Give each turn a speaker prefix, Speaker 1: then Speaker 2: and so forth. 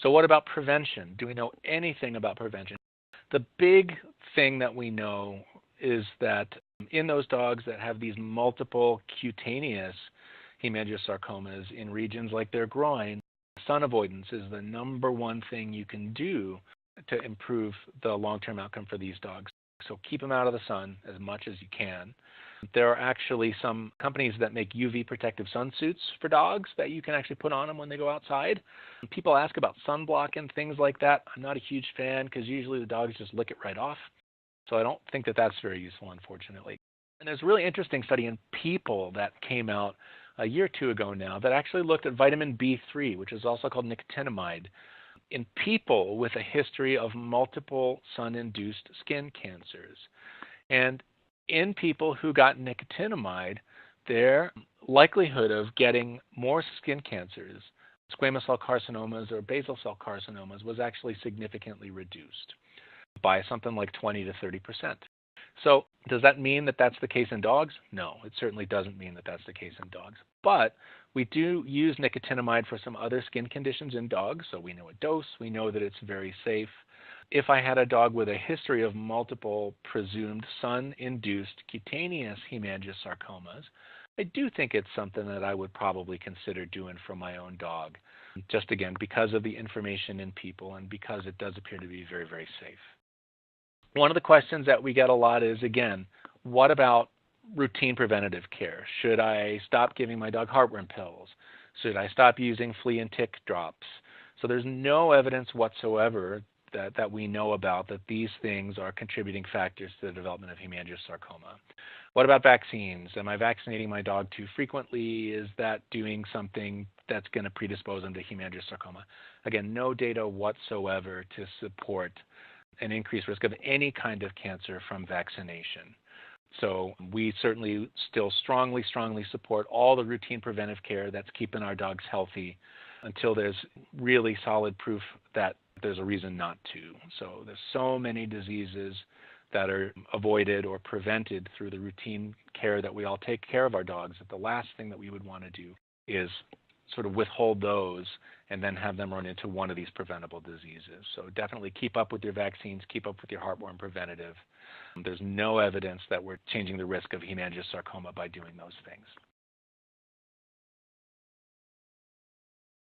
Speaker 1: So what about prevention? Do we know anything about prevention? The big thing that we know is that in those dogs that have these multiple cutaneous hemangiosarcomas in regions like their groin, sun avoidance is the number one thing you can do to improve the long-term outcome for these dogs. So keep them out of the sun as much as you can. There are actually some companies that make UV protective sun suits for dogs that you can actually put on them when they go outside. People ask about sunblock and things like that. I'm not a huge fan because usually the dogs just lick it right off. So I don't think that that's very useful, unfortunately. And there's a really interesting study in people that came out a year or two ago now that actually looked at vitamin B3, which is also called nicotinamide, in people with a history of multiple sun-induced skin cancers. And in people who got nicotinamide, their likelihood of getting more skin cancers, squamous cell carcinomas or basal cell carcinomas, was actually significantly reduced by something like 20 to 30%. So does that mean that that's the case in dogs? No, it certainly doesn't mean that that's the case in dogs. But we do use nicotinamide for some other skin conditions in dogs, so we know a dose, we know that it's very safe. If I had a dog with a history of multiple presumed sun-induced cutaneous hemangiosarcomas, I do think it's something that I would probably consider doing for my own dog, just again because of the information in people and because it does appear to be very, very safe. One of the questions that we get a lot is, again, what about routine preventative care? Should I stop giving my dog heartworm pills? Should I stop using flea and tick drops? So there's no evidence whatsoever that we know about that these things are contributing factors to the development of hemangiosarcoma. What about vaccines? Am I vaccinating my dog too frequently? Is that doing something that's going to predispose them to hemangiosarcoma? Again, no data whatsoever to support an increased risk of any kind of cancer from vaccination. So we certainly still strongly support all the routine preventive care that's keeping our dogs healthy until there's really solid proof that there's a reason not to. So there's so many diseases that are avoided or prevented through the routine care that we all take care of our dogs, that the last thing that we would want to do is sort of withhold those and then have them run into one of these preventable diseases. So definitely keep up with your vaccines, keep up with your heartworm preventative. There's no evidence that we're changing the risk of hemangiosarcoma by doing those things.